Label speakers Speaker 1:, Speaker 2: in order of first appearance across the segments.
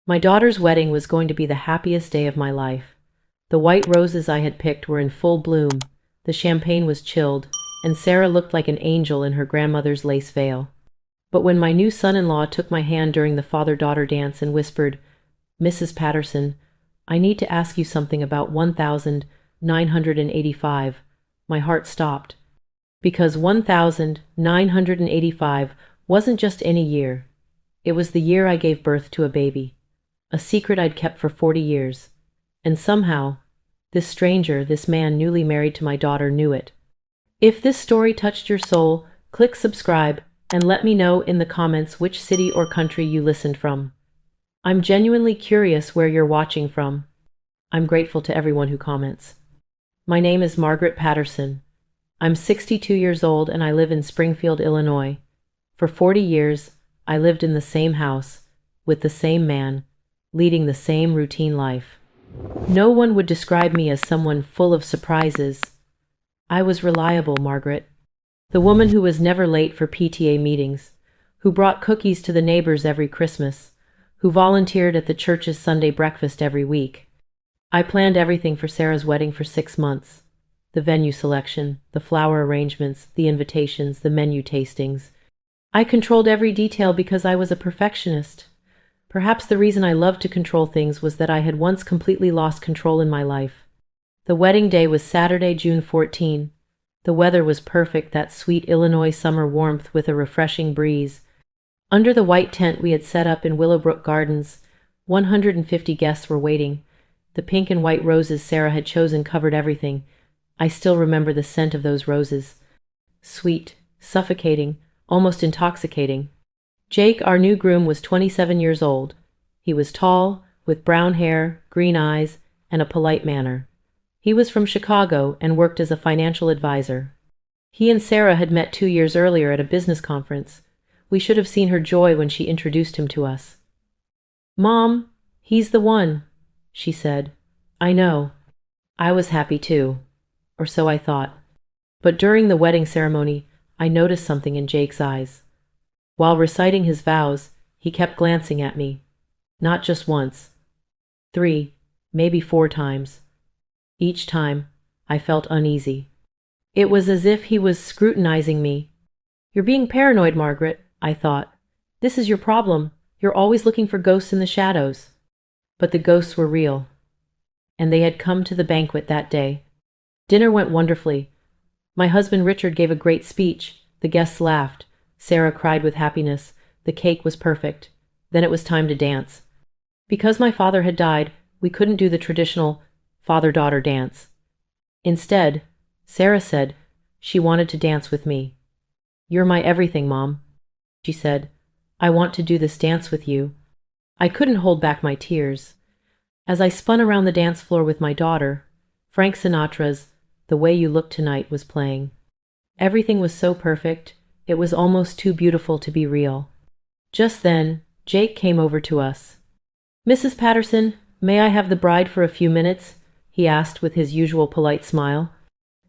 Speaker 1: My daughter's wedding was going to be the happiest day of my life. The white roses I had picked were in full bloom, the champagne was chilled, and Sarah looked like an angel in her grandmother's lace veil. But when my new son-in-law took my hand during the father-daughter dance and whispered, "Mrs. Patterson, I need to ask you something about 1985, my heart stopped. Because 1985 wasn't just any year. It was the year I gave birth to a baby. A secret I'd kept for 40 years. And somehow, this stranger, this man newly married to my daughter, knew it. If this story touched your soul, click subscribe and let me know in the comments which city or country you listened from. I'm genuinely curious where you're watching from. I'm grateful to everyone who comments. My name is Margaret Patterson. I'm 62 years old and I live in Springfield, Illinois. For 40 years, I lived in the same house, with the same man, leading the same routine life. No one would describe me as someone full of surprises. I was reliable, Margaret. The woman who was never late for PTA meetings, who brought cookies to the neighbors every Christmas, who volunteered at the church's Sunday breakfast every week. I planned everything for Sarah's wedding for 6 months. The venue selection, the flower arrangements, the invitations, the menu tastings. I controlled every detail because I was a perfectionist. Perhaps the reason I loved to control things was that I had once completely lost control in my life. The wedding day was Saturday, June 14. The weather was perfect, that sweet Illinois summer warmth with a refreshing breeze. Under the white tent we had set up in Willowbrook Gardens, 150 guests were waiting. The pink and white roses Sarah had chosen covered everything. I still remember the scent of those roses. Sweet, suffocating, almost intoxicating. Jake, our new groom, was 27 years old. He was tall, with brown hair, green eyes, and a polite manner. He was from Chicago and worked as a financial advisor. He and Sarah had met 2 years earlier at a business conference. We should have seen her joy when she introduced him to us. "Mom, he's the one," she said. "I know." I was happy too, or so I thought. But during the wedding ceremony, I noticed something in Jake's eyes. While reciting his vows, he kept glancing at me. Not just once. 3, maybe 4 times. Each time, I felt uneasy. It was as if he was scrutinizing me. "You're being paranoid, Margaret," I thought. "This is your problem. You're always looking for ghosts in the shadows." But the ghosts were real. And they had come to the banquet that day. Dinner went wonderfully. My husband Richard gave a great speech. The guests laughed. Sarah cried with happiness. The cake was perfect. Then it was time to dance. Because my father had died, we couldn't do the traditional father-daughter dance. Instead, Sarah said she wanted to dance with me. "You're my everything, Mom," she said. "I want to do this dance with you." I couldn't hold back my tears. As I spun around the dance floor with my daughter, Frank Sinatra's "The Way You Look Tonight" was playing. Everything was so perfect. It was almost too beautiful to be real. Just then, Jake came over to us. "Mrs. Patterson, may I have the bride for a few minutes?" he asked with his usual polite smile.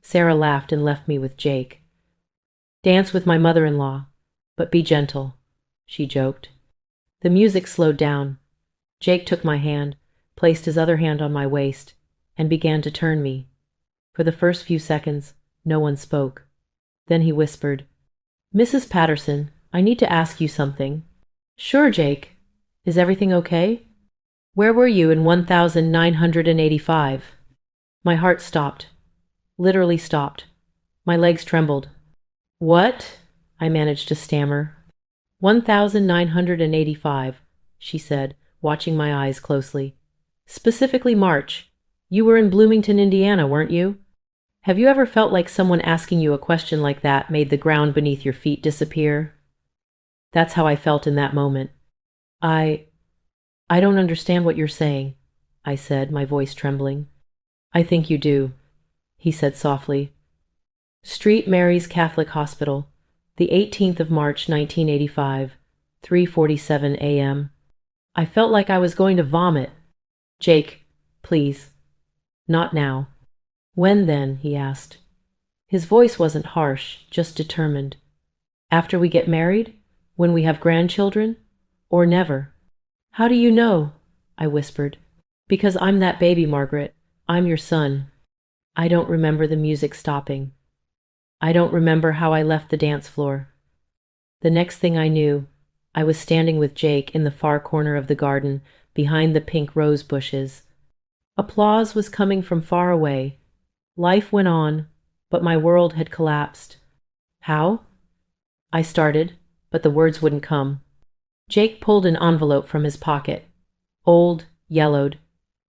Speaker 1: Sarah laughed and left me with Jake. "Dance with my mother-in-law, but be gentle," she joked. The music slowed down. Jake took my hand, placed his other hand on my waist, and began to turn me. For the first few seconds, no one spoke. Then he whispered, "Mrs. Patterson, I need to ask you something." "Sure, Jake. Is everything okay?" "Where were you in 1985? My heart stopped. Literally stopped. My legs trembled. "What?" I managed to stammer. 1985, she said, watching my eyes closely. "Specifically March. You were in Bloomington, Indiana, weren't you? Have you ever felt like someone asking you a question like that made the ground beneath your feet disappear?" That's how I felt in that moment. I don't understand what you're saying," I said, my voice trembling. "I think you do," he said softly. "St. Mary's Catholic Hospital, the 18th of March, 1985, 3:47 a.m. I felt like I was going to vomit. "Jake, please. Not now." "When then?" he asked. His voice wasn't harsh, just determined. "After we get married? When we have grandchildren? Or never?" "How do you know?" I whispered. Because I'm that baby, Margaret. I'm your son. I don't remember the music stopping. I don't remember how I left the dance floor. The next thing I knew, I was standing with Jake in the far corner of the garden, behind the pink rose bushes. Applause was coming from far away. Life went on, but my world had collapsed. How? I started, but the words wouldn't come. Jake pulled an envelope from his pocket. Old, yellowed.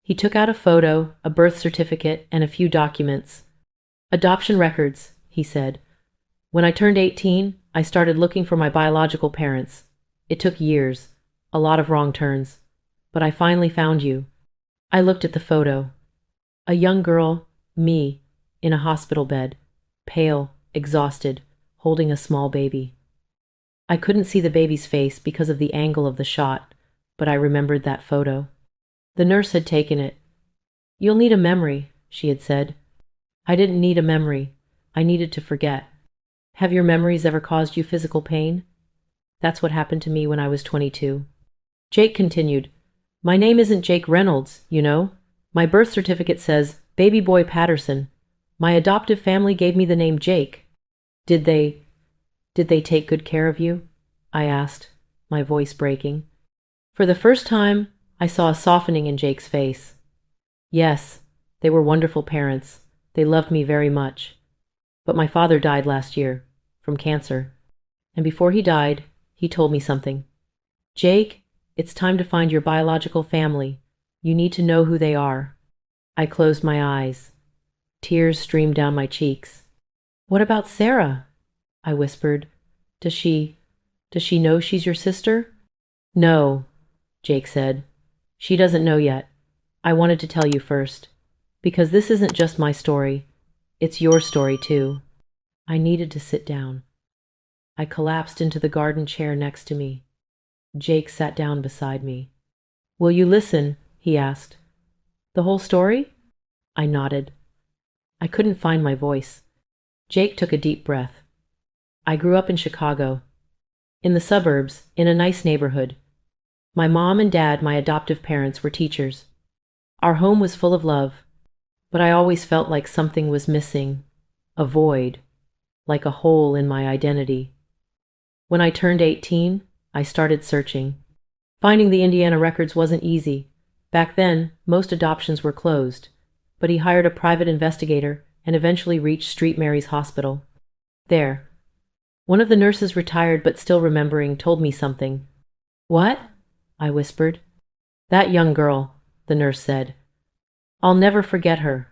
Speaker 1: He took out a photo, a birth certificate, and a few documents. Adoption records, he said. When I turned 18, I started looking for my biological parents. It took years, a lot of wrong turns, but I finally found you. I looked at the photo. A young girl, me, in a hospital bed, pale, exhausted, holding a small baby. I couldn't see the baby's face because of the angle of the shot, but I remembered that photo. The nurse had taken it. You'll need a memory, she had said. I didn't need a memory. I needed to forget. Have your memories ever caused you physical pain? That's what happened to me when I was 22. Jake continued. My name isn't Jake Reynolds, you know. My birth certificate says Baby Boy Patterson. My adoptive family gave me the name Jake. Did they take good care of you? I asked, my voice breaking. For the first time, I saw a softening in Jake's face. Yes, they were wonderful parents. They loved me very much. But my father died last year, from cancer. And before he died, he told me something. Jake, it's time to find your biological family. You need to know who they are. I closed my eyes. Tears streamed down my cheeks. What about Sarah? I whispered. Does she know she's your sister? No, Jake said. She doesn't know yet. I wanted to tell you first. Because this isn't just my story. It's your story, too. I needed to sit down. I collapsed into the garden chair next to me. Jake sat down beside me. Will you listen? He asked. The whole story? I nodded. I couldn't find my voice. Jake took a deep breath. I grew up in Chicago. In the suburbs, in a nice neighborhood. My mom and dad, my adoptive parents, were teachers. Our home was full of love, but I always felt like something was missing, a void, like a hole in my identity. When I turned 18, I started searching. Finding the Indiana records wasn't easy. Back then, most adoptions were closed, but he hired a private investigator and eventually reached St. Mary's Hospital. There. One of the nurses, retired but still remembering, told me something. What? I whispered. That young girl, the nurse said. I'll never forget her.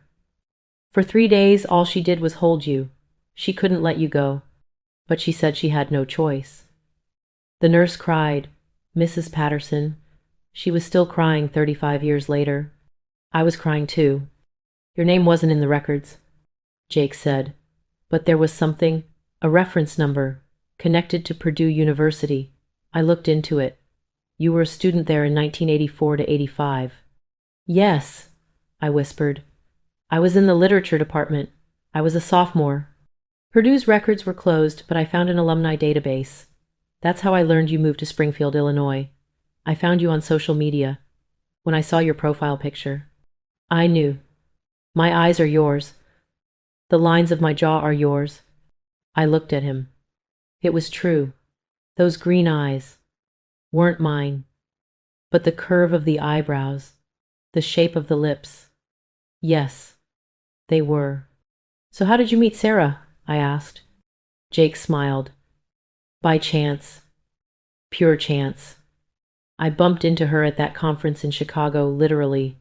Speaker 1: For 3 days, all she did was hold you. She couldn't let you go, but she said she had no choice. The nurse cried, Mrs. Patterson. She was still crying 35 years later. I was crying too. Your name wasn't in the records, Jake said, but there was something, a reference number, connected to Purdue University. I looked into it. You were a student there in 1984 to 85. Yes, I whispered. I was in the literature department. I was a sophomore. Purdue's records were closed, but I found an alumni database. That's how I learned you moved to Springfield, Illinois. I found you on social media. When I saw your profile picture, I knew. My eyes are yours. The lines of my jaw are yours. I looked at him. It was true. Those green eyes weren't mine, but the curve of the eyebrows, the shape of the lips. Yes, they were. So how did you meet Sarah? I asked. Jake smiled. By chance. Pure chance. I bumped into her at that conference in Chicago, literally.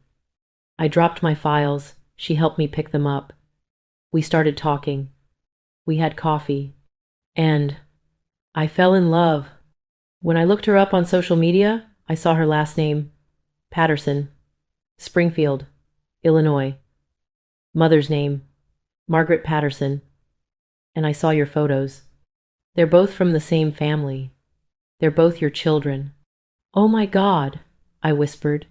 Speaker 1: I dropped my files. She helped me pick them up. We started talking. We had coffee. And I fell in love. When I looked her up on social media, I saw her last name, Patterson, Springfield, Illinois. Mother's name, Margaret Patterson. And I saw your photos. They're both from the same family. They're both your children. Oh my God, I whispered.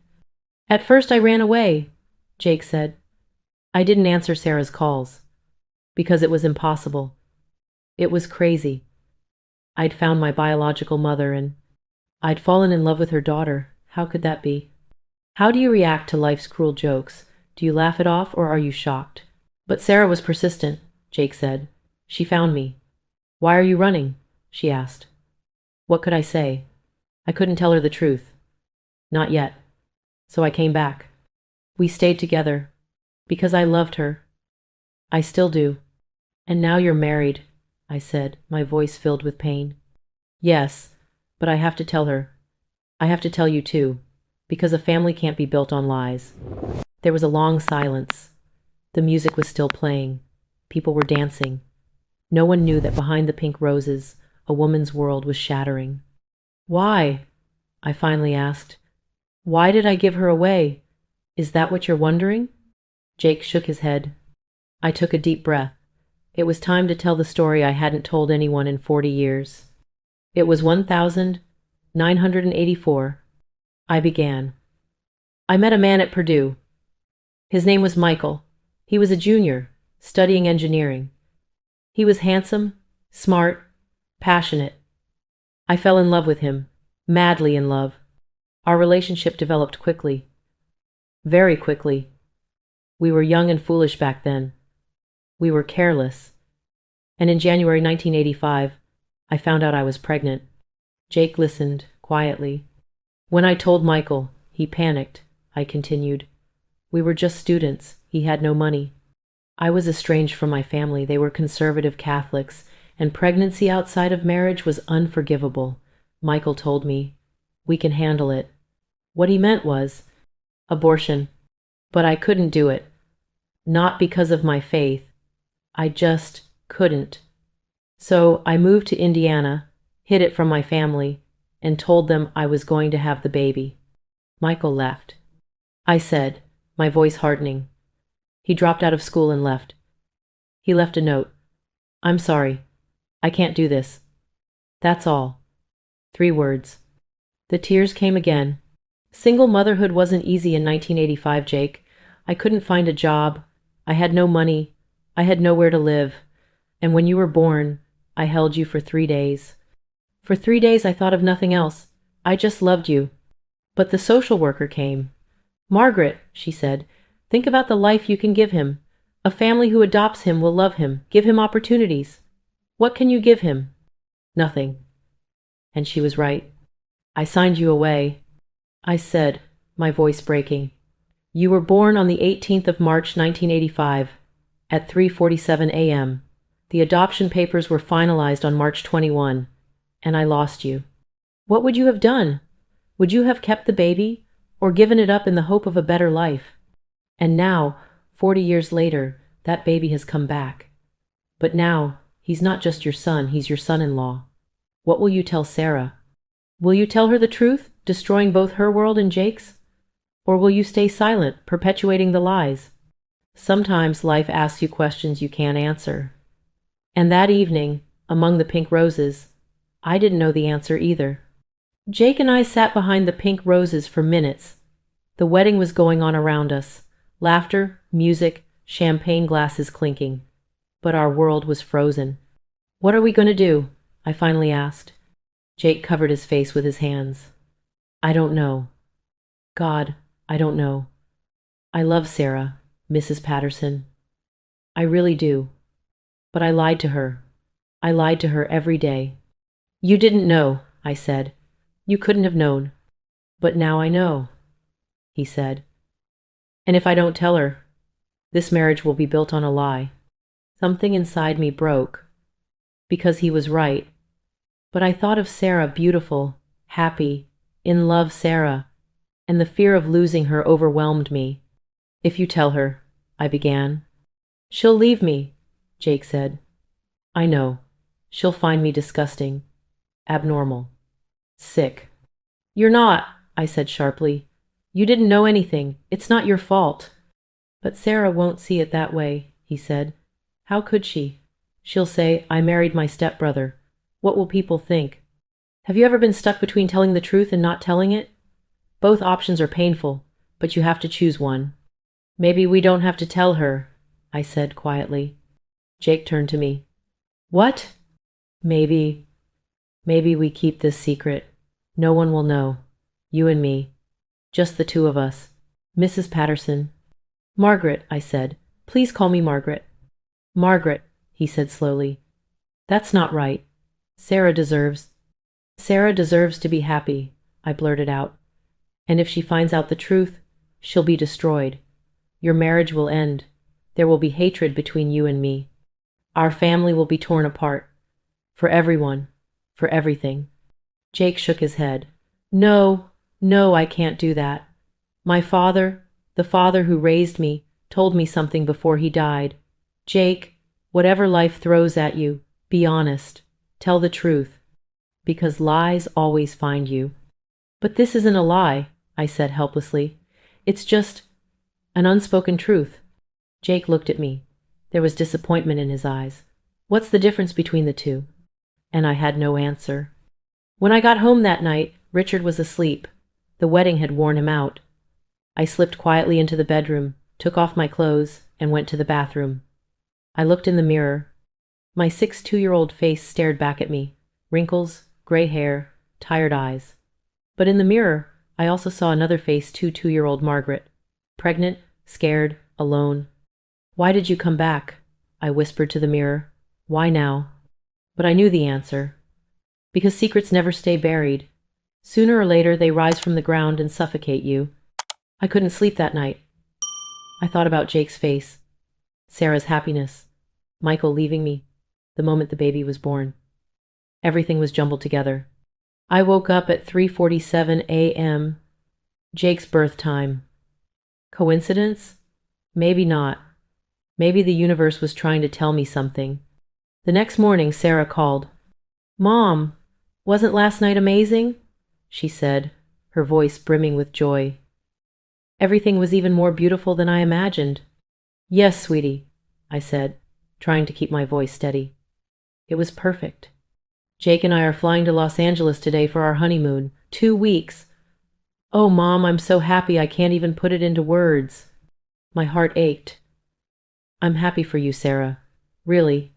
Speaker 1: At first I ran away, Jake said. I didn't answer Sarah's calls, because it was impossible. It was crazy. I'd found my biological mother and I'd fallen in love with her daughter. How could that be? How do you react to life's cruel jokes? Do you laugh it off or are you shocked? But Sarah was persistent, Jake said. She found me. Why are you running? She asked. What could I say? I couldn't tell her the truth. Not yet. So I came back. We stayed together. Because I loved her. I still do. And now you're married, I said, my voice filled with pain. Yes, but I have to tell her. I have to tell you too. Because a family can't be built on lies. There was a long silence. The music was still playing. People were dancing. No one knew that behind the pink roses, a woman's world was shattering. Why? I finally asked. Why did I give her away? Is that what you're wondering? Jake shook his head. I took a deep breath. It was time to tell the story I hadn't told anyone in 40 years. It was 1984. I began. I met a man at Purdue. His name was Michael. He was a junior, studying engineering. He was handsome, smart, passionate. I fell in love with him, madly in love. Our relationship developed quickly. Very quickly. We were young and foolish back then. We were careless. And in January 1985, I found out I was pregnant. Jake listened, quietly. When I told Michael, he panicked, I continued. We were just students. He had no money. I was estranged from my family. They were conservative Catholics, and pregnancy outside of marriage was unforgivable. Michael told me, we can handle it. What he meant was abortion. But I couldn't do it. Not because of my faith. I just couldn't. So I moved to Indiana, hid it from my family, and told them I was going to have the baby. Michael left. I said, my voice hardening. He dropped out of school and left. He left a note. I'm sorry. I can't do this. That's all. 3 words. The tears came again. Single motherhood wasn't easy in 1985, Jake. I couldn't find a job. I had no money. I had nowhere to live. And when you were born, I held you for 3 days. For 3 days I thought of nothing else. I just loved you. But the social worker came. Margaret, she said, think about the life you can give him. A family who adopts him will love him, give him opportunities. What can you give him? Nothing. And she was right. I signed you away. I said, my voice breaking. You were born on the 18th of March, 1985, at 3:47 a.m. The adoption papers were finalized on March 21, and I lost you. What would you have done? Would you have kept the baby, or given it up in the hope of a better life? And now, 40 years later, that baby has come back. But now, he's not just your son, he's your son-in-law. What will you tell Sarah? Will you tell her the truth, destroying both her world and Jake's? Or will you stay silent, perpetuating the lies? Sometimes life asks you questions you can't answer. And that evening, among the pink roses, I didn't know the answer either. Jake and I sat behind the pink roses for minutes. The wedding was going on around us. Laughter, music, champagne glasses clinking. But our world was frozen. What are we going to do? I finally asked. Jake covered his face with his hands. I don't know. God, I don't know. I love Sarah, Mrs. Patterson. I really do. But I lied to her. I lied to her every day. You didn't know, I said. You couldn't have known. But now I know, he said. And if I don't tell her, this marriage will be built on a lie. Something inside me broke. Because he was right. But I thought of Sarah, beautiful, happy, in love Sarah, and the fear of losing her overwhelmed me. If you tell her, I began. She'll leave me, Jake said. I know. She'll find me disgusting, abnormal, sick. You're not, I said sharply. You didn't know anything. It's not your fault. But Sarah won't see it that way, he said. How could she? She'll say, I married my stepbrother. What will people think? Have you ever been stuck between telling the truth and not telling it? Both options are painful, but you have to choose one. Maybe we don't have to tell her, I said quietly. Jake turned to me. What? Maybe we keep this secret. No one will know. You and me. Just the two of us. Mrs. Patterson. Margaret, I said. Please call me Margaret. Margaret, he said slowly. That's not right. Sarah deserves to be happy, I blurted out. And if she finds out the truth, she'll be destroyed. Your marriage will end. There will be hatred between you and me. Our family will be torn apart. For everyone. For everything. Jake shook his head. No, I can't do that. My father, the father who raised me, told me something before he died. Jake, whatever life throws at you, be honest. Tell the truth. Because lies always find you. But this isn't a lie, I said helplessly. It's just an unspoken truth. Jake looked at me. There was disappointment in his eyes. What's the difference between the two? And I had no answer. When I got home that night, Richard was asleep. The wedding had worn him out. I slipped quietly into the bedroom, took off my clothes, and went to the bathroom. I looked in the mirror. My 62-year-old face stared back at me. Wrinkles, gray hair, tired eyes. But in the mirror, I also saw another face, 2-year-old Margaret. Pregnant, scared, alone. Why did you come back? I whispered to the mirror. Why now? But I knew the answer. Because secrets never stay buried. Sooner or later, they rise from the ground and suffocate you. I couldn't sleep that night. I thought about Jake's face, Sarah's happiness, Michael leaving me the moment the baby was born. Everything was jumbled together. I woke up at 3:47 a.m. Jake's birth time. Coincidence? Maybe not. Maybe the universe was trying to tell me something. The next morning, Sarah called. Mom, wasn't last night amazing? She said, her voice brimming with joy. Everything was even more beautiful than I imagined. Yes, sweetie, I said, trying to keep my voice steady. It was perfect. Jake and I are flying to Los Angeles today for our honeymoon. 2 weeks. Oh, Mom, I'm so happy I can't even put it into words. My heart ached. I'm happy for you, Sarah. Really.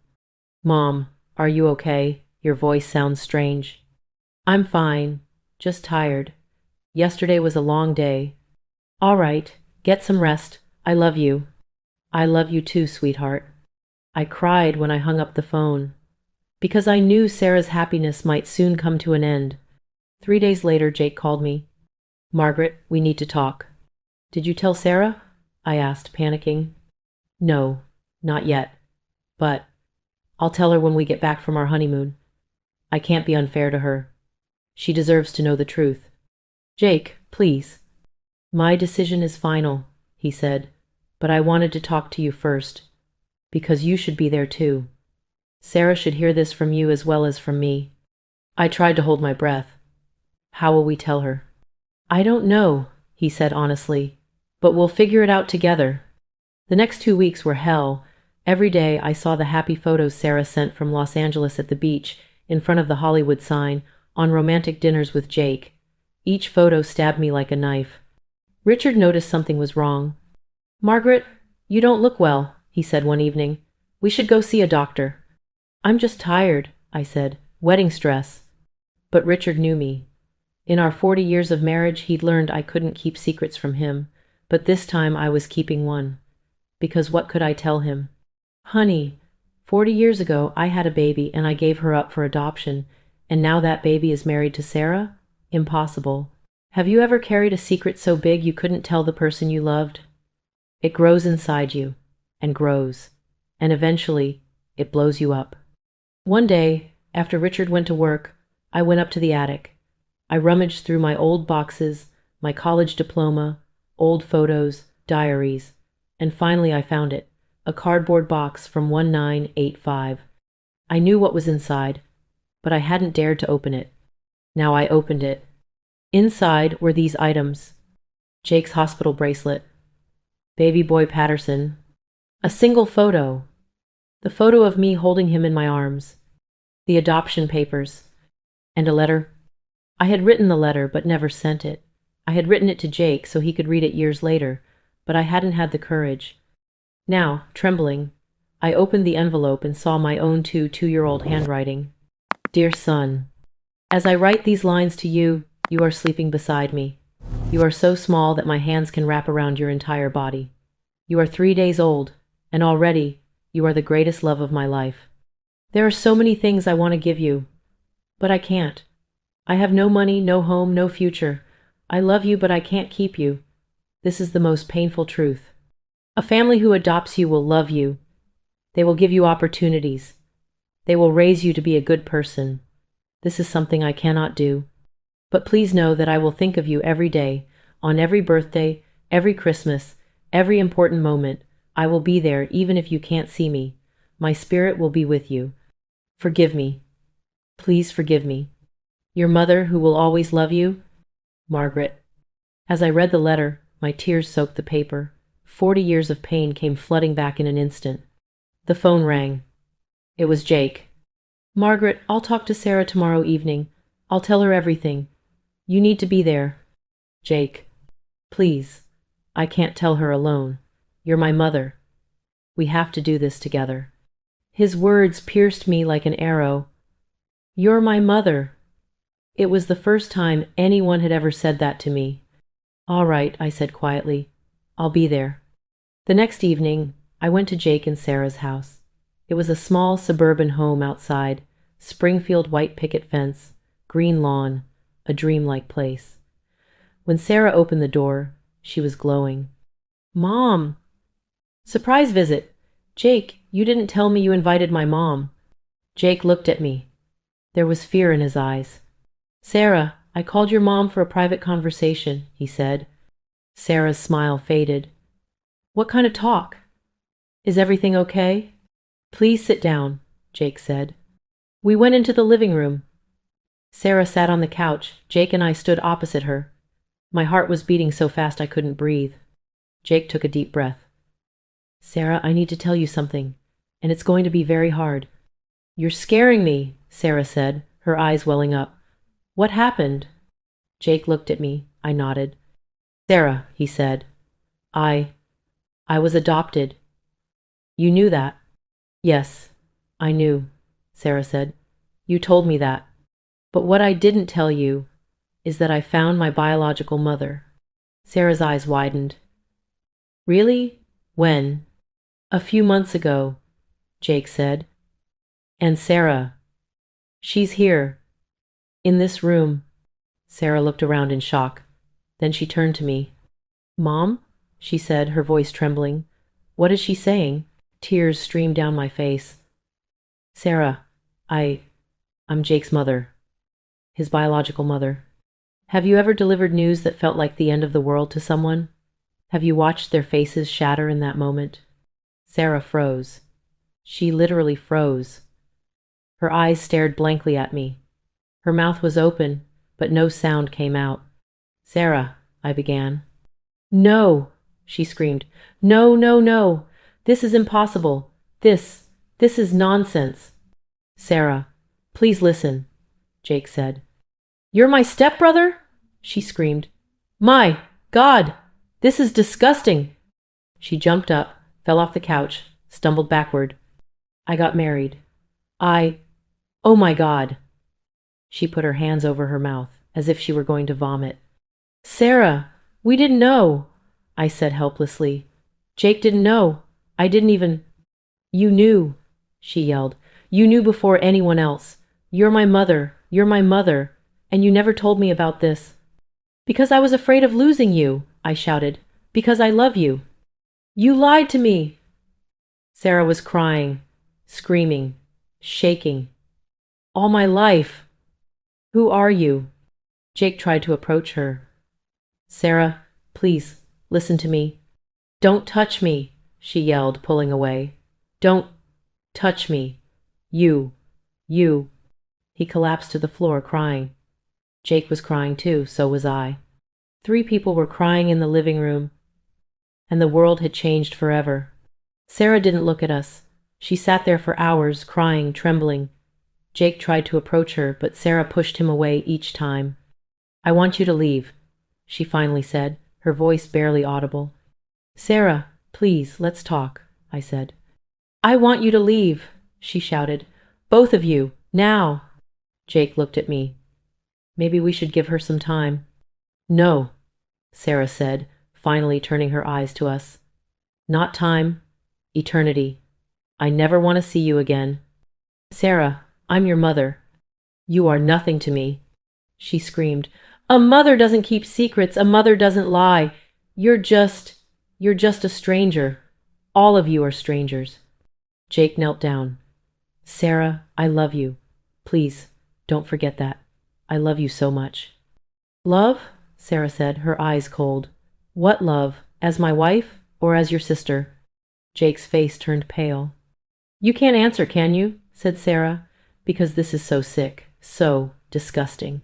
Speaker 1: Mom, are you okay? Your voice sounds strange. I'm fine. Just tired. Yesterday was a long day. All right, get some rest. I love you. I love you too, sweetheart. I cried when I hung up the phone. Because I knew Sarah's happiness might soon come to an end. 3 days later, Jake called me. Margaret, we need to talk. Did you tell Sarah? I asked, panicking. No, not yet. But I'll tell her when we get back from our honeymoon. I can't be unfair to her. She deserves to know the truth. Jake, please. My decision is final, he said, but I wanted to talk to you first, because you should be there too. Sarah should hear this from you as well as from me. I tried to hold my breath. How will we tell her? I don't know, he said honestly, but we'll figure it out together. The next 2 weeks were hell. Every day I saw the happy photos Sarah sent from Los Angeles at the beach, in front of the Hollywood sign, on romantic dinners with Jake. Each photo stabbed me like a knife. Richard noticed something was wrong. Margaret, you don't look well, he said one evening. We should go see a doctor. I'm just tired, I said. Wedding stress. But Richard knew me. In our 40 years of marriage, he'd learned I couldn't keep secrets from him, but this time I was keeping one. Because what could I tell him? Honey, 40 years ago I had a baby and I gave her up for adoption, and now that baby is married to Sarah? Impossible. Have you ever carried a secret so big you couldn't tell the person you loved? It grows inside you, and grows, and eventually it blows you up. One day, after Richard went to work, I went up to the attic. I rummaged through my old boxes, my college diploma, old photos, diaries, and finally I found it, a cardboard box from 1985. I knew what was inside, but I hadn't dared to open it. Now I opened it. Inside were these items: Jake's hospital bracelet, baby boy Patterson, a single photo, the photo of me holding him in my arms, the adoption papers, and a letter. I had written the letter but never sent it. I had written it to Jake so he could read it years later, but I hadn't had the courage. Now, trembling, I opened the envelope and saw my own 2-year-old handwriting. Dear son, as I write these lines to you, you are sleeping beside me. You are so small that my hands can wrap around your entire body. You are 3 days old, and already you are the greatest love of my life. There are so many things I want to give you, but I can't. I have no money, no home, no future. I love you, but I can't keep you. This is the most painful truth. A family who adopts you will love you. They will give you opportunities. They will raise you to be a good person. This is something I cannot do. But please know that I will think of you every day, on every birthday, every Christmas, every important moment. I will be there even if you can't see me. My spirit will be with you. Forgive me. Please forgive me. Your mother who will always love you, Margaret. As I read the letter, my tears soaked the paper. 40 years of pain came flooding back in an instant. The phone rang. It was Jake. Margaret, I'll talk to Sarah tomorrow evening. I'll tell her everything. You need to be there. Jake. Please. I can't tell her alone. You're my mother. We have to do this together. His words pierced me like an arrow. You're my mother. It was the first time anyone had ever said that to me. All right, I said quietly. I'll be there. The next evening, I went to Jake and Sarah's house. It was a small suburban home outside, Springfield white picket fence, green lawn, a dreamlike place. When Sarah opened the door, she was glowing. Mom! Surprise visit! Jake, you didn't tell me you invited my mom. Jake looked at me. There was fear in his eyes. Sarah, I called your mom for a private conversation, he said. Sarah's smile faded. What kind of talk? Is everything okay? Please sit down, Jake said. We went into the living room. Sarah sat on the couch. Jake and I stood opposite her. My heart was beating so fast I couldn't breathe. Jake took a deep breath. Sarah, I need to tell you something, and it's going to be very hard. You're scaring me, Sarah said, her eyes welling up. What happened? Jake looked at me. I nodded. Sarah, he said. I was adopted. You knew that? Yes, I knew, Sarah said. You told me that. But what I didn't tell you is that I found my biological mother. Sarah's eyes widened. Really? When? A few months ago, Jake said. And Sarah, she's here. In this room. Sarah looked around in shock. Then she turned to me. Mom? She said, her voice trembling. What is she saying? Tears streamed down my face. Sarah, I'm Jake's mother. His biological mother. Have you ever delivered news that felt like the end of the world to someone? Have you watched their faces shatter in that moment? Sarah froze. She literally froze. Her eyes stared blankly at me. Her mouth was open, but no sound came out. Sarah, I began. No, she screamed. No, no, no. This is impossible. This is nonsense. Sarah, please listen, Jake said. You're my stepbrother? She screamed. My God, this is disgusting. She jumped up, fell off the couch, stumbled backward. I got married. Oh my God. She put her hands over her mouth, as if she were going to vomit. Sarah, we didn't know, I said helplessly. Jake didn't know. I didn't even... You knew, she yelled. You knew before anyone else. You're my mother, and you never told me about this. Because I was afraid of losing you, I shouted. Because I love you. You lied to me. Sarah was crying, screaming, shaking. All my life. Who are you? Jake tried to approach her. Sarah, please, listen to me. Don't touch me, she yelled, pulling away. Don't touch me. You. He collapsed to the floor, crying. Jake was crying too, so was I. 3 people were crying in the living room, and the world had changed forever. Sarah didn't look at us. She sat there for hours, crying, trembling. Jake tried to approach her, but Sarah pushed him away each time. I want you to leave, she finally said, her voice barely audible. Sarah, please, let's talk, I said. I want you to leave, she shouted. Both of you, now. Jake looked at me. Maybe we should give her some time. No, Sarah said, finally turning her eyes to us. Not time, eternity. I never want to see you again. Sarah, I'm your mother. You are nothing to me, she screamed. A mother doesn't keep secrets. A mother doesn't lie. You're just a stranger. All of you are strangers. Jake knelt down. Sarah, I love you. Please, don't forget that. I love you so much. Love? Sarah said, her eyes cold. What love? As my wife or as your sister? Jake's face turned pale. You can't answer, can you? Said Sarah, because this is so sick, so disgusting.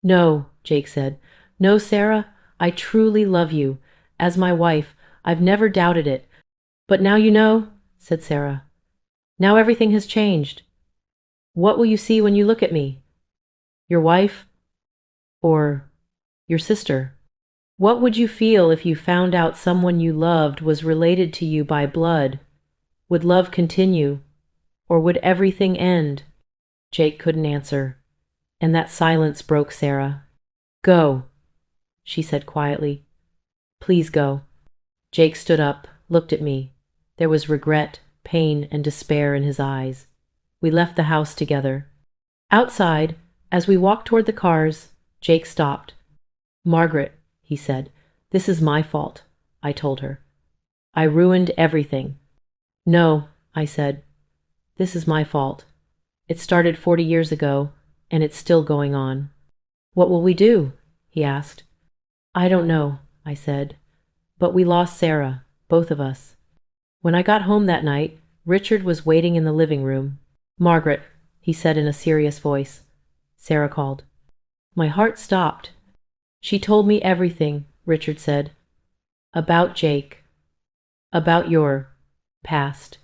Speaker 1: No, Jake said. No, Sarah, I truly love you. As my wife, I've never doubted it. But now you know, said Sarah. Now everything has changed. What will you see when you look at me? Your wife? Or your sister? What would you feel if you found out someone you loved was related to you by blood? Would love continue? Or would everything end? Jake couldn't answer, and that silence broke Sarah. Go, she said quietly. Please go. Jake stood up, looked at me. There was regret, pain, and despair in his eyes. We left the house together. Outside, as we walked toward the cars, Jake stopped. Margaret, he said, this is my fault, I told her. I ruined everything. No, I said, this is my fault. It started 40 years ago, and it's still going on. What will we do? He asked. I don't know, I said, but we lost Sarah, both of us. When I got home that night, Richard was waiting in the living room. Margaret, he said in a serious voice. Sarah called. My heart stopped. She told me everything, Richard said. About Jake. About your past.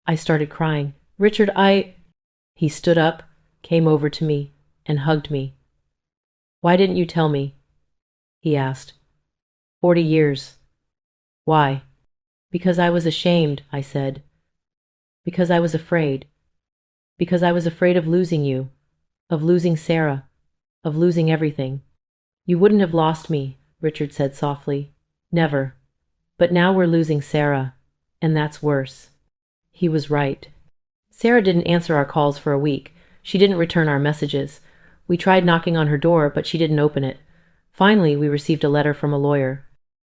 Speaker 1: I started crying. Richard, He stood up, came over to me, and hugged me. Why didn't you tell me? He asked. 40 years. Why? Because I was ashamed, I said. Because I was afraid. Because I was afraid of losing you, of losing Sarah, of losing everything. You wouldn't have lost me, Richard said softly. Never. But now we're losing Sarah, and that's worse. He was right. Sarah didn't answer our calls for a week. She didn't return our messages. We tried knocking on her door, but she didn't open it. Finally, we received a letter from a lawyer.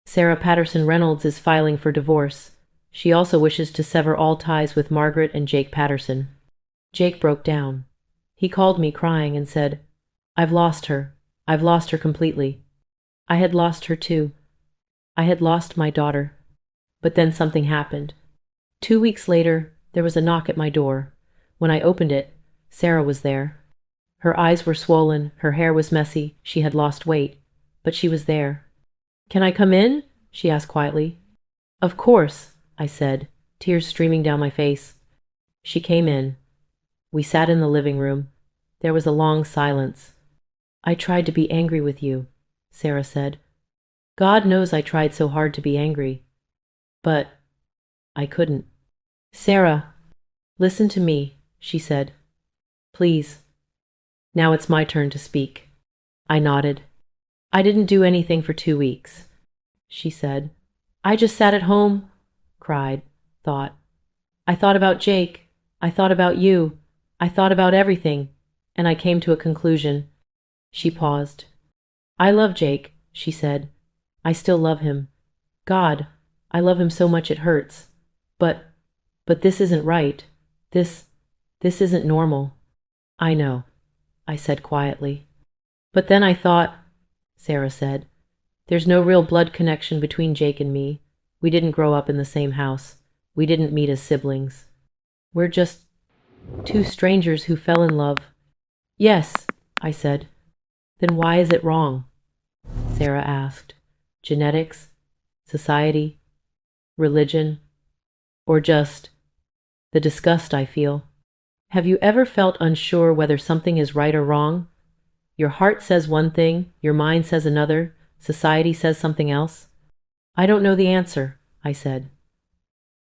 Speaker 1: Sarah Patterson Reynolds is filing for divorce. She also wishes to sever all ties with Margaret and Jake Patterson. Jake broke down. He called me crying and said, I've lost her. I've lost her completely. I had lost her too. I had lost my daughter. But then something happened. 2 weeks later, there was a knock at my door. When I opened it, Sarah was there. Her eyes were swollen, her hair was messy, she had lost weight, but she was there. Can I come in? She asked quietly. Of course, I said, tears streaming down my face. She came in. We sat in the living room. There was a long silence. I tried to be angry with you, Sarah said. God knows I tried so hard to be angry. But I couldn't. Sarah, listen to me, she said. Please. Now it's my turn to speak. I nodded. I didn't do anything for 2 weeks, she said. I just sat at home, cried, thought. I thought about Jake. I thought about you. I thought about everything, and I came to a conclusion. She paused. I love Jake, she said. I still love him. God, I love him so much it hurts. But this isn't right. This isn't normal. I know, I said quietly. But then I thought, Sarah said, there's no real blood connection between Jake and me. We didn't grow up in the same house. We didn't meet as siblings. We're just two strangers who fell in love. Yes, I said. Then why is it wrong? Sarah asked. Genetics? Society? Religion? Or just the disgust I feel? Have you ever felt unsure whether something is right or wrong? Your heart says one thing, your mind says another, society says something else. I don't know the answer, I said.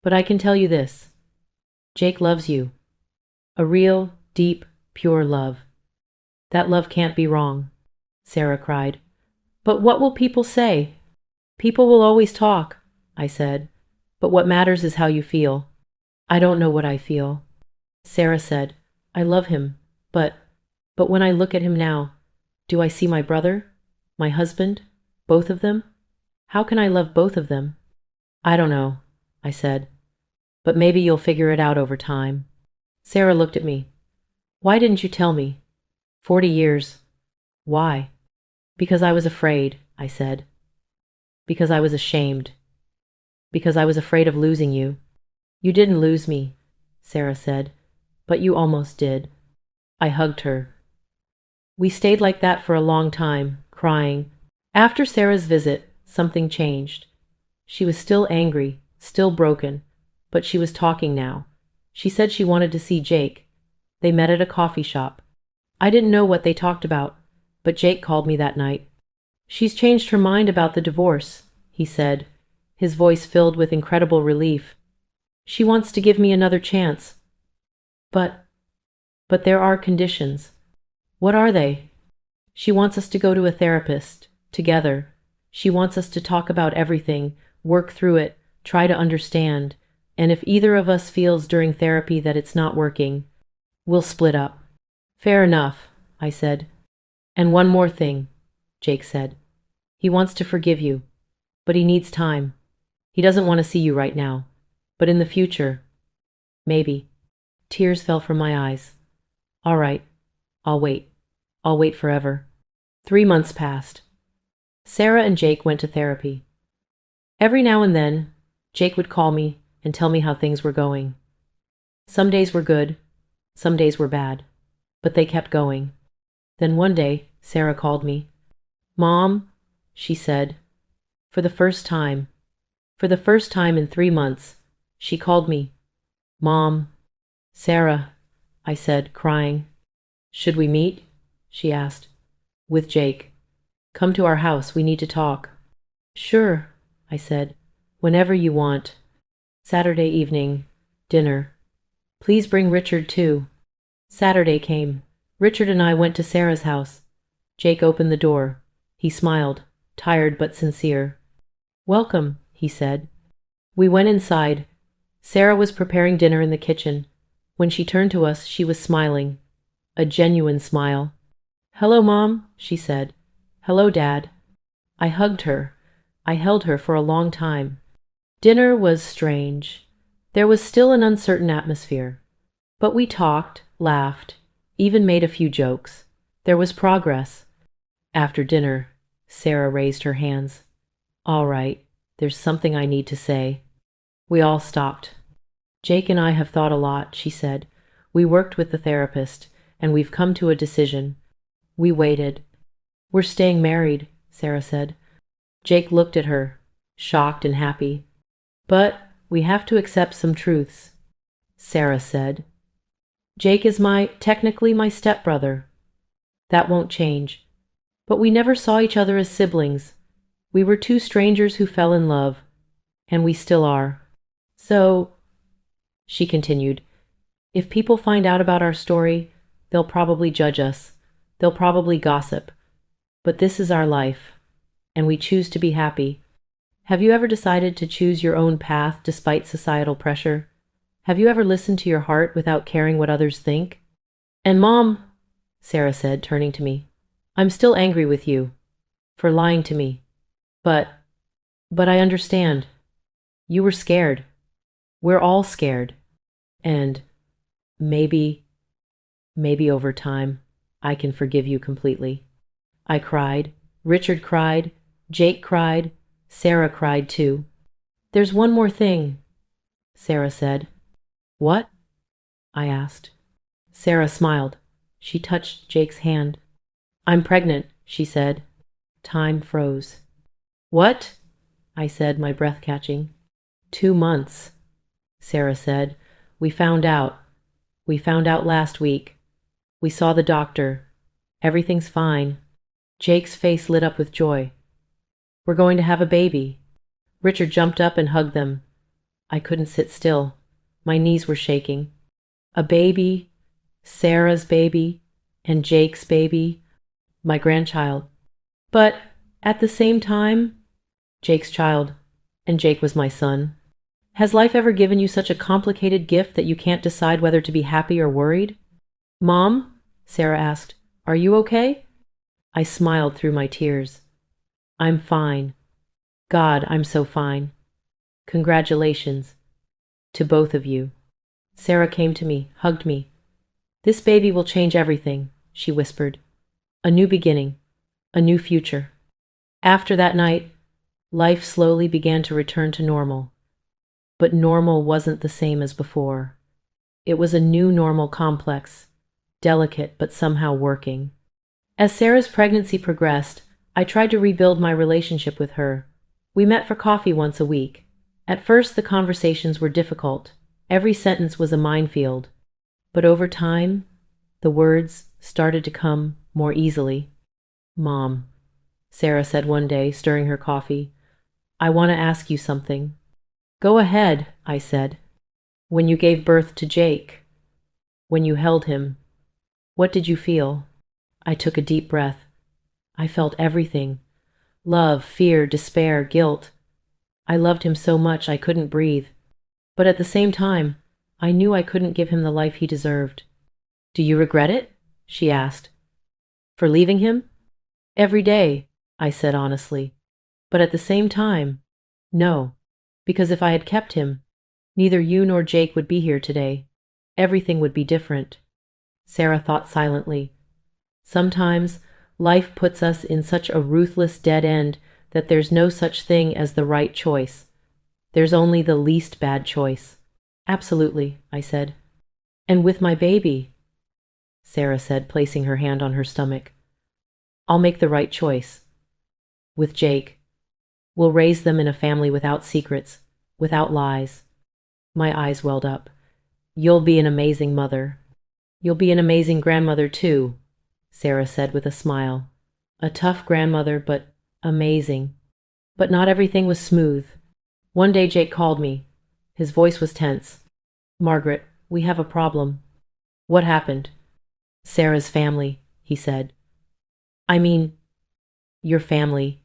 Speaker 1: But I can tell you this. Jake loves you. A real, deep, pure love. That love can't be wrong, Sarah cried. But what will people say? People will always talk, I said. But what matters is how you feel. I don't know what I feel. Sarah said, I love him, but when I look at him now, do I see my brother? My husband? Both of them? How can I love both of them? I don't know, I said. But maybe you'll figure it out over time. Sarah looked at me. Why didn't you tell me? 40 years. Why? Because I was afraid, I said. Because I was ashamed. Because I was afraid of losing you. You didn't lose me, Sarah said, but you almost did. I hugged her. We stayed like that for a long time, crying. After Sarah's visit, something changed. She was still angry, still broken, but she was talking now. She said she wanted to see Jake. They met at a coffee shop. I didn't know what they talked about, but Jake called me that night. She's changed her mind about the divorce, he said, his voice filled with incredible relief. She wants to give me another chance. But there are conditions. What are they? She wants us to go to a therapist, together. She wants us to talk about everything, work through it, try to understand, and if either of us feels during therapy that it's not working, we'll split up. Fair enough, I said. And one more thing, Jake said. He wants to forgive you, but he needs time. He doesn't want to see you right now, but in the future, maybe. Tears fell from my eyes. All right, I'll wait. I'll wait forever. 3 months passed. Sarah and Jake went to therapy. Every now and then, Jake would call me and tell me how things were going. Some days were good, some days were bad, but they kept going. Then one day, Sarah called me. Mom, she said, for the first time in 3 months, she called me. Mom. Sarah, I said, crying. Should we meet? She asked. With Jake. Come to our house, we need to talk. Sure, I said, whenever you want. Saturday evening, dinner. Please bring Richard too. Saturday came. Richard and I went to Sarah's house. Jake opened the door. He smiled, tired but sincere. Welcome, he said. We went inside. Sarah was preparing dinner in the kitchen. When she turned to us, she was smiling. A genuine smile. Hello, Mom, she said. Hello, Dad. I hugged her. I held her for a long time. Dinner was strange. There was still an uncertain atmosphere. But we talked, laughed, even made a few jokes. There was progress. After dinner, Sarah raised her hands. All right, there's something I need to say. We all stopped. Jake and I have thought a lot, she said. We worked with the therapist, and we've come to a decision. We waited. We're staying married, Sarah said. Jake looked at her, shocked and happy. But we have to accept some truths, Sarah said. Jake is technically my stepbrother. That won't change. But we never saw each other as siblings. We were two strangers who fell in love, and we still are. So, she continued, if people find out about our story, they'll probably judge us. They'll probably gossip. But this is our life, and we choose to be happy. Have you ever decided to choose your own path despite societal pressure? Have you ever listened to your heart without caring what others think? And Mom, Sarah said, turning to me, I'm still angry with you for lying to me. But I understand. You were scared. We're all scared. And maybe over time, I can forgive you completely. I cried. Richard cried. Jake cried. Sarah cried too. There's one more thing, Sarah said. What? I asked. Sarah smiled. She touched Jake's hand. I'm pregnant, she said. Time froze. What? I said, my breath catching. 2 months, Sarah said. We found out. We found out last week. We saw the doctor. Everything's fine. Jake's face lit up with joy. We're going to have a baby. Richard jumped up and hugged them. I couldn't sit still. My knees were shaking. A baby, Sarah's baby, and Jake's baby, my grandchild. But At the same time, Jake's child, and Jake was my son. Has life ever given you such a complicated gift that you can't decide whether to be happy or worried? Mom, Sarah asked, are you okay? I smiled through my tears. I'm fine. God, I'm so fine. Congratulations. To both of you. Sarah came to me, hugged me. This baby will change everything, she whispered. A new beginning. A new future. After that night, life slowly began to return to normal. But normal wasn't the same as before. It was a new normal complex, delicate but somehow working. As Sarah's pregnancy progressed, I tried to rebuild my relationship with her. We met for coffee once a week. At first, the conversations were difficult. Every sentence was a minefield. But over time, the words started to come more easily. Mom, Sarah said one day, stirring her coffee, I want to ask you something. Go ahead, I said. When you gave birth to Jake, when you held him, what did you feel? I took a deep breath. I felt everything. Love, fear, despair, guilt. I loved him so much I couldn't breathe. But at the same time, I knew I couldn't give him the life he deserved. Do you regret it? She asked. For leaving him? Every day, I said honestly. But at the same time, no. Because if I had kept him, neither you nor Jake would be here today. Everything would be different. Sarah thought silently. Sometimes life puts us in such a ruthless dead end that there's no such thing as the right choice. There's only the least bad choice. Absolutely, I said. And with my baby, Sarah said, placing her hand on her stomach, I'll make the right choice. With Jake, we'll raise them in a family without secrets, without lies. My eyes welled up. You'll be an amazing mother. You'll be an amazing grandmother too, Sarah said with a smile. A tough grandmother, but amazing. But not everything was smooth. One day Jake called me. His voice was tense. Margaret, we have a problem. What happened? Sarah's family, he said. I mean, your family.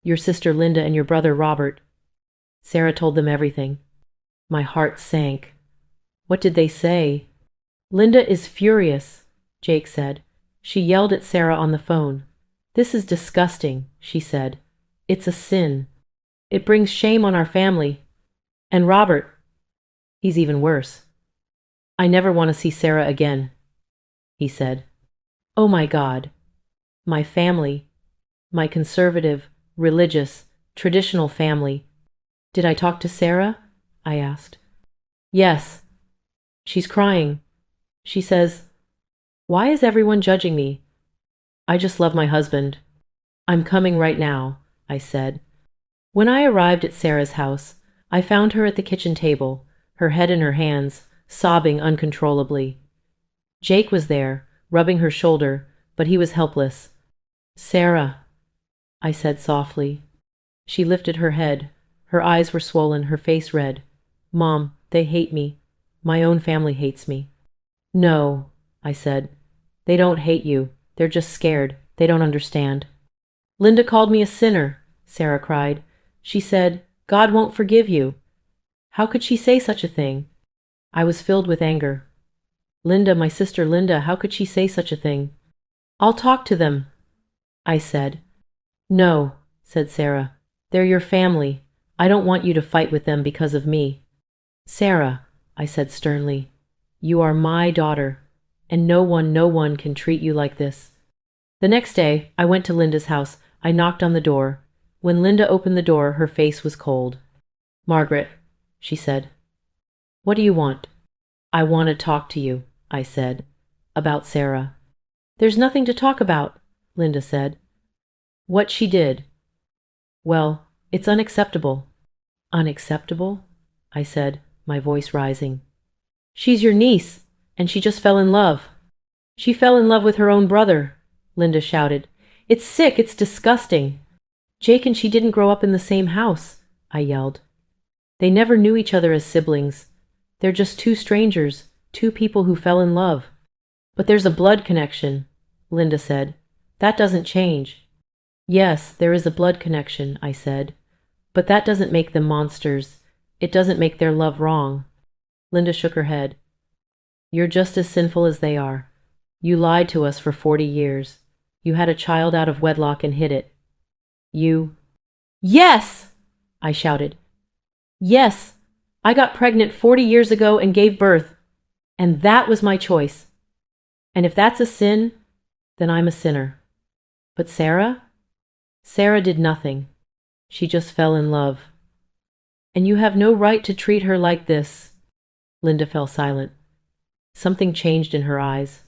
Speaker 1: Your sister Linda and your brother Robert. Sarah told them everything. My heart sank. What did they say? Linda is furious, Jake said. She yelled at Sarah on the phone. This is disgusting, she said. It's a sin. It brings shame on our family. And Robert, he's even worse. I never want to see Sarah again, he said. Oh my God. My family. My conservative, religious, traditional family. Did I talk to Sarah? I asked. Yes. She's crying. She says, why is everyone judging me? I just love my husband. I'm coming right now, I said. When I arrived at Sarah's house, I found her at the kitchen table, her head in her hands, sobbing uncontrollably. Jake was there, rubbing her shoulder, but he was helpless. Sarah, I said softly. She lifted her head. Her eyes were swollen, her face red. Mom, they hate me. My own family hates me. No, I said. They don't hate you. They're just scared. They don't understand. Linda called me a sinner, Sarah cried. She said, God won't forgive you. How could she say such a thing? I was filled with anger. Linda, my sister Linda, how could she say such a thing? I'll talk to them, I said. No, said Sarah. They're your family. I don't want you to fight with them because of me. Sarah, I said sternly, you are my daughter, and no one can treat you like this. The next day, I went to Linda's house. I knocked on the door. When Linda opened the door, her face was cold. Margaret, she said. What do you want? I want to talk to you, I said. About Sarah. There's nothing to talk about, Linda said. What she did. Well, it's unacceptable. Unacceptable? I said, my voice rising. She's your niece, and she just fell in love. She fell in love with her own brother, Linda shouted. It's sick, it's disgusting. Jake and she didn't grow up in the same house, I yelled. They never knew each other as siblings. They're just two strangers, two people who fell in love. But there's a blood connection, Linda said. That doesn't change. Yes, there is a blood connection, I said. But that doesn't make them monsters. It doesn't make their love wrong. Linda shook her head. You're just as sinful as they are. You lied to us for 40 years. You had a child out of wedlock and hid it. You— Yes! I shouted. Yes! I got pregnant 40 years ago and gave birth. And that was my choice. And if that's a sin, then I'm a sinner. But Sarah? Sarah did nothing. She just fell in love. And you have no right to treat her like this. Linda fell silent. Something changed in her eyes.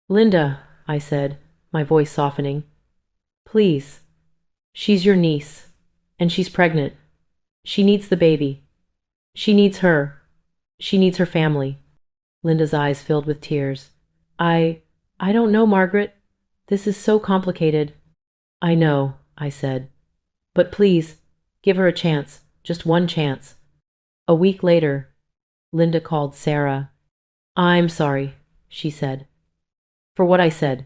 Speaker 1: Linda, I said, my voice softening. Please. She's your niece. And she's pregnant. She needs the baby. She needs her. She needs her family. Linda's eyes filled with tears. I don't know, Margaret. This is so complicated. I know, I said. But please, give her a chance. Just one chance. A week later, Linda called Sarah. I'm sorry, she said. For what I said.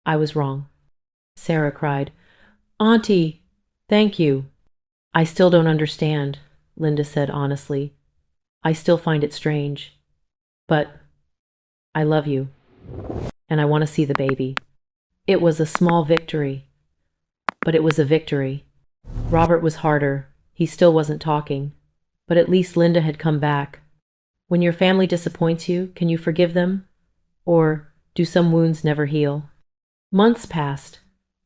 Speaker 1: I was wrong. Sarah cried. Auntie, thank you. I still don't understand, Linda said honestly. I still find it strange. But I love you. And I want to see the baby. It was a small victory. But it was a victory. Robert was harder. He still wasn't talking. But at least Linda had come back. When your family disappoints you, can you forgive them? Or do some wounds never heal? Months passed.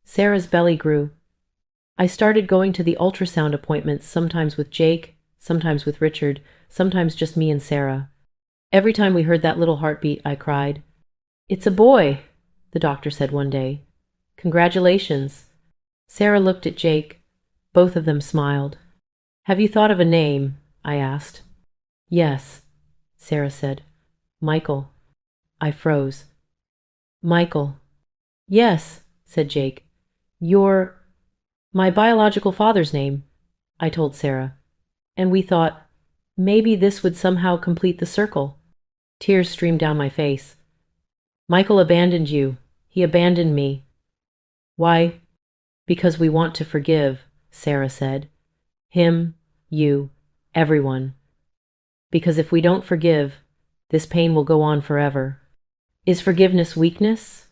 Speaker 1: Sarah's belly grew. I started going to the ultrasound appointments, sometimes with Jake, sometimes with Richard, sometimes just me and Sarah. Every time we heard that little heartbeat, I cried. It's a boy, the doctor said one day. Congratulations. Sarah looked at Jake. Both of them smiled. Have you thought of a name? I asked. Yes, Sarah said. Michael. I froze. Michael. Yes, said Jake. You're my biological father's name, I told Sarah. And we thought, maybe this would somehow complete the circle. Tears streamed down my face. Michael abandoned you. He abandoned me. Why? Because we want to forgive, Sarah said. Him, you, everyone. Because if we don't forgive, this pain will go on forever. Is forgiveness weakness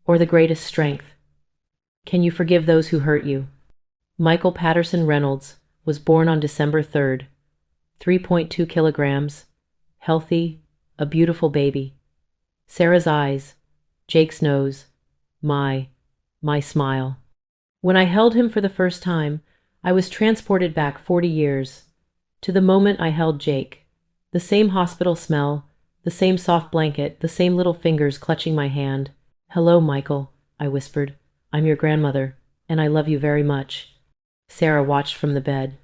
Speaker 1: or the greatest strength? Can you forgive those who hurt you? Michael Patterson Reynolds was born on December 3rd, 3.2 kilograms, healthy, a beautiful baby. Sarah's eyes, Jake's nose, my smile. When I held him for the first time, I was transported back 40 years, to the moment I held Jake. The same hospital smell, the same soft blanket, the same little fingers clutching my hand. Hello, Michael, I whispered. I'm your grandmother, and I love you very much. Sarah watched from the bed.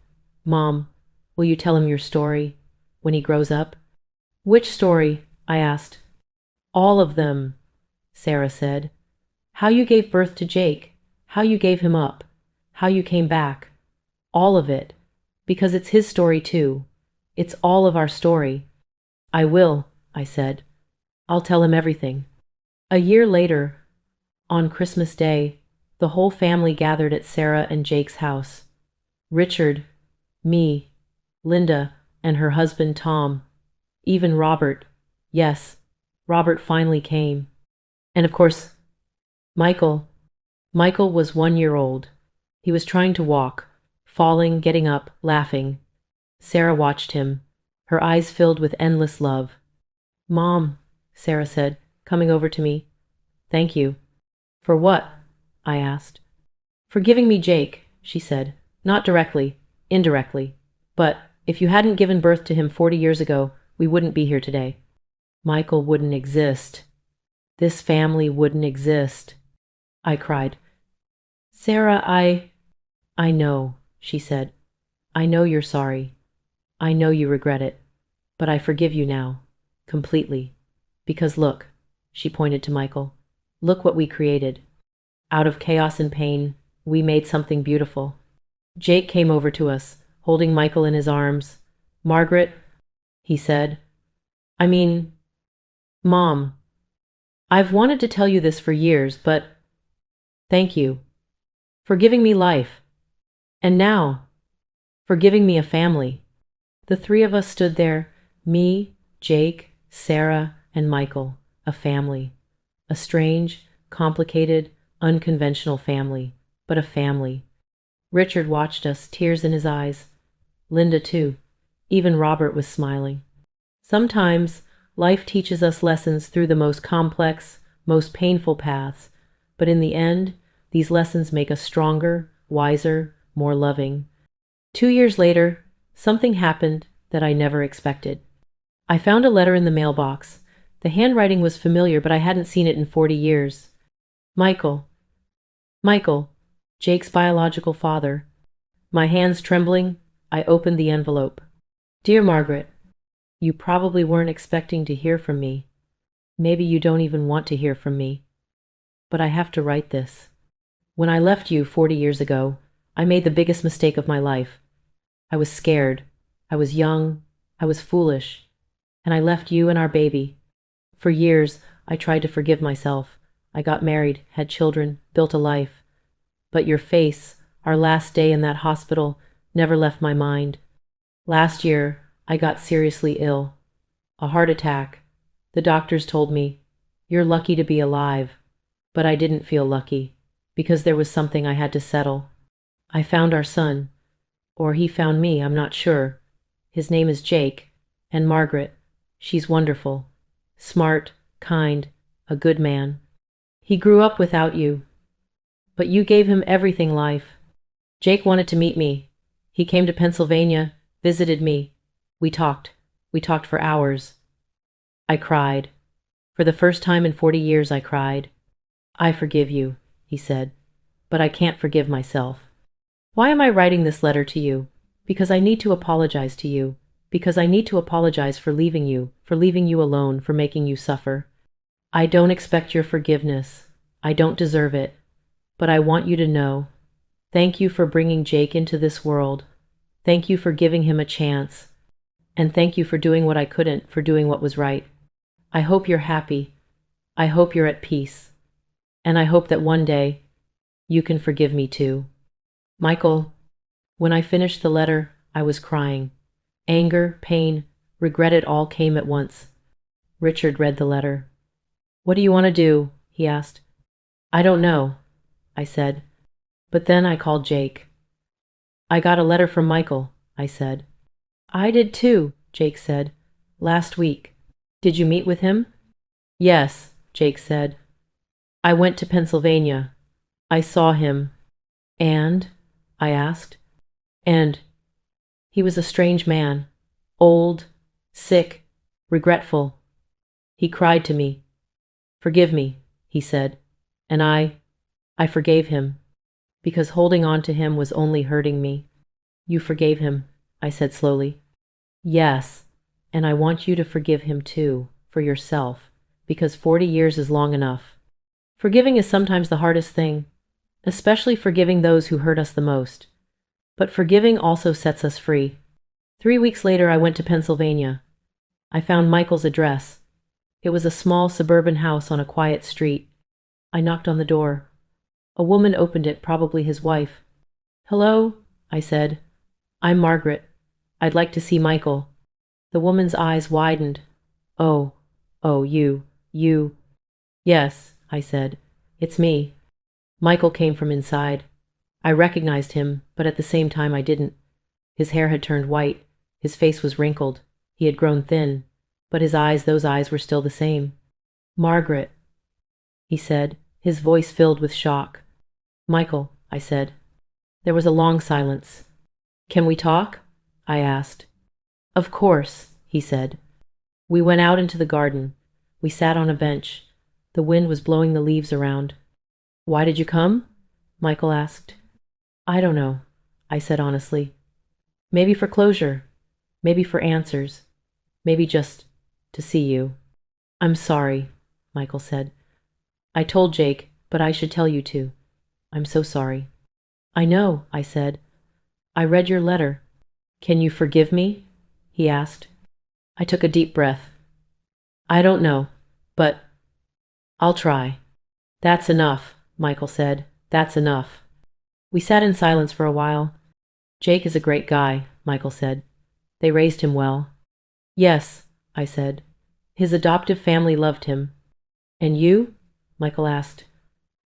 Speaker 1: Mom, will you tell him your story when he grows up? Which story? I asked. All of them, Sarah said. How you gave birth to Jake, how you gave him up, how you came back. All of it, because it's his story too. It's all of our story. I will, I said. I'll tell him everything. A year later, on Christmas Day, the whole family gathered at Sarah and Jake's house. Richard, me, Linda, and her husband Tom. Even Robert. Yes, Robert finally came. And of course, Michael. Michael was 1 year old. He was trying to walk, falling, getting up, laughing. Sarah watched him, her eyes filled with endless love. Mom, Sarah said, coming over to me. Thank you. For what? I asked. For giving me Jake, she said. Not directly, indirectly. But if you hadn't given birth to him 40 years ago, we wouldn't be here today. Michael wouldn't exist. This family wouldn't exist. I cried. Sarah, I know, she said. I know you're sorry. I know you regret it. But I forgive you now, completely. Because look, she pointed to Michael, look what we created. Out of chaos and pain, we made something beautiful. Jake came over to us, holding Michael in his arms. Margaret, he said. Mom, I've wanted to tell you this for years, but thank you for giving me life, and now, for giving me a family. The three of us stood there, me, Jake, Sarah, and Michael, a family. A strange, complicated, unconventional family, but a family. Richard watched us, tears in his eyes. Linda, too. Even Robert was smiling. Sometimes, life teaches us lessons through the most complex, most painful paths, but in the end, these lessons make us stronger, wiser, more loving. 2 years later, something happened that I never expected. I found a letter in the mailbox. The handwriting was familiar, but I hadn't seen it in 40 years. Michael. Michael, Jake's biological father. My hands trembling, I opened the envelope. Dear Margaret, you probably weren't expecting to hear from me. Maybe you don't even want to hear from me. But I have to write this. When I left you 40 years ago, I made the biggest mistake of my life. I was scared. I was young. I was foolish. And I left you and our baby. For years, I tried to forgive myself. I got married, had children, built a life. But your face, our last day in that hospital, never left my mind. Last year, I got seriously ill. A heart attack. The doctors told me, "You're lucky to be alive." But I didn't feel lucky, because there was something I had to settle. I found our son. Or he found me, I'm not sure. His name is Jake. And Margaret. She's wonderful. Smart, kind, a good man. He grew up without you. But you gave him everything life. Jake wanted to meet me. He came to Pennsylvania, visited me. We talked. We talked for hours. I cried. For the first time in 40 years, I cried. I forgive you, he said, but I can't forgive myself. Why am I writing this letter to you? Because I need to apologize to you. Because I need to apologize for leaving you alone, for making you suffer. I don't expect your forgiveness. I don't deserve it. But I want you to know. Thank you for bringing Jake into this world. Thank you for giving him a chance. And thank you for doing what I couldn't, for doing what was right. I hope you're happy. I hope you're at peace. And I hope that one day you can forgive me too. Michael, when I finished the letter, I was crying. Anger, pain, regret, it all came at once. Richard read the letter. What do you want to do? He asked. I don't know, I said. But then I called Jake. I got a letter from Michael, I said. I did too, Jake said. Last week. Did you meet with him? Yes, Jake said. I went to Pennsylvania. I saw him. And? I asked. And he was a strange man. Old, sick, regretful. He cried to me. Forgive me, he said. And I forgave him. Because holding on to him was only hurting me. You forgave him, I said slowly. Yes, and I want you to forgive him too, for yourself, because 40 years is long enough. Forgiving is sometimes the hardest thing, especially forgiving those who hurt us the most. But forgiving also sets us free. 3 weeks later, I went to Pennsylvania. I found Michael's address. It was a small suburban house on a quiet street. I knocked on the door. A woman opened it, probably his wife. Hello, I said. I'm Margaret. I'd like to see Michael. The woman's eyes widened. Oh, you. Yes, I said. It's me. Michael came from inside. I recognized him, but at the same time I didn't. His hair had turned white. His face was wrinkled. He had grown thin. But his eyes, those eyes were still the same. Margaret, he said, his voice filled with shock. Michael, I said. There was a long silence. Can we talk? I asked. Of course, he said. We went out into the garden. We sat on a bench. The wind was blowing the leaves around. Why did you come? Michael asked. I don't know, I said honestly. Maybe for closure. Maybe for answers. Maybe just to see you. I'm sorry, Michael said. I told Jake, but I should tell you too. I'm so sorry. I know, I said. I read your letter. Can you forgive me? He asked. I took a deep breath. I don't know, but I'll try. That's enough, Michael said. That's enough. We sat in silence for a while. Jake is a great guy, Michael said. They raised him well. Yes, I said. His adoptive family loved him. And you? Michael asked.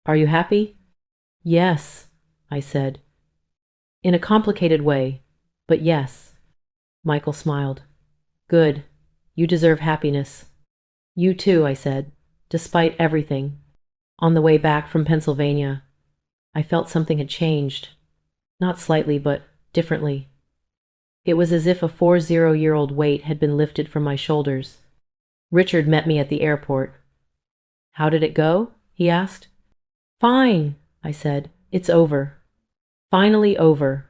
Speaker 1: Are you happy? Yes, I said. In a complicated way, but yes. Michael smiled. Good. You deserve happiness. You too, I said, despite everything. On the way back from Pennsylvania, I felt something had changed. Not slightly, but differently. It was as if a 40-year-old weight had been lifted from my shoulders. Richard met me at the airport. How did it go? He asked. Fine, I said. It's over. Finally over.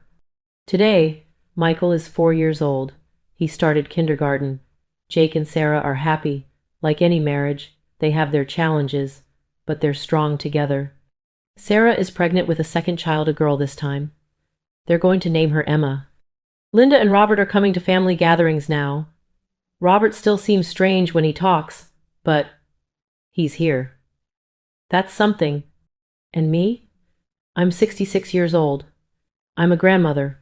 Speaker 1: Today, Michael is 4 years old. He started kindergarten. Jake and Sarah are happy. Like any marriage, they have their challenges, but they're strong together. Sarah is pregnant with a second child, a girl this time. They're going to name her Emma. Linda and Robert are coming to family gatherings now. Robert still seems strange when he talks, but he's here. That's something. And me? I'm 66 years old. I'm a grandmother.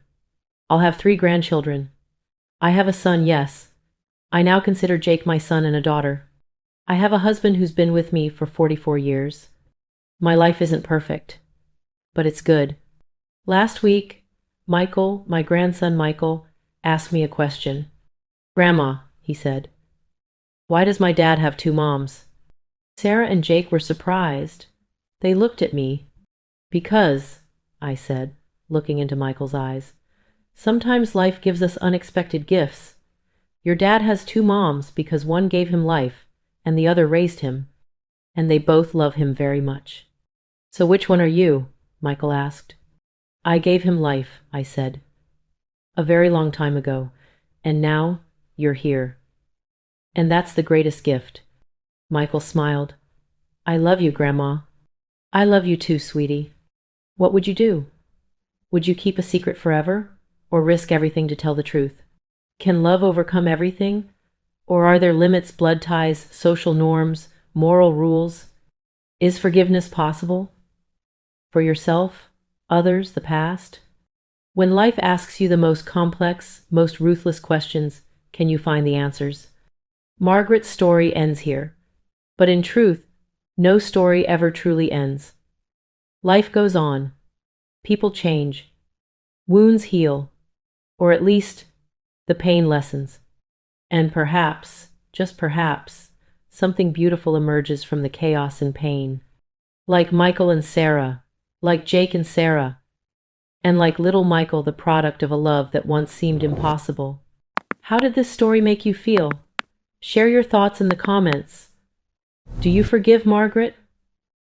Speaker 1: I'll have 3 grandchildren. I have a son, yes. I now consider Jake my son and a daughter. I have a husband who's been with me for 44 years. My life isn't perfect, but it's good. Last week, Michael, my grandson Michael, asked me a question. Grandma, he said, why does my dad have 2 moms? Sarah and Jake were surprised. They looked at me. Because, I said, looking into Michael's eyes, sometimes life gives us unexpected gifts. Your dad has 2 moms because one gave him life and the other raised him, and they both love him very much. So which one are you? Michael asked. I gave him life, I said. A very long time ago, and now you're here. And that's the greatest gift. Michael smiled. I love you, Grandma. I love you too, sweetie. What would you do? Would you keep a secret forever, or risk everything to tell the truth? Can love overcome everything? Or are there limits, blood ties, social norms, moral rules? Is forgiveness possible? For yourself, others, the past? When life asks you the most complex, most ruthless questions, can you find the answers? Margaret's story ends here. But in truth, no story ever truly ends. Life goes on. People change. Wounds heal. Or at least, the pain lessens. And perhaps, just perhaps, something beautiful emerges from the chaos and pain. Like Michael and Sarah, like Jake and Sarah, and like little Michael, the product of a love that once seemed impossible. How did this story make you feel? Share your thoughts in the comments. Do you forgive Margaret?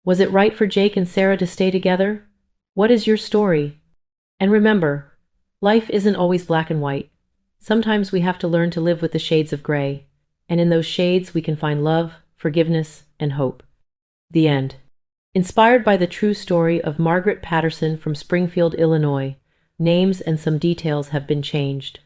Speaker 1: Was it right for Jake and Sarah to stay together? What is your story? And remember, life isn't always black and white. Sometimes we have to learn to live with the shades of gray, and in those shades we can find love, forgiveness, and hope. The end. Inspired by the true story of Margaret Patterson from Springfield, Illinois, names and some details have been changed.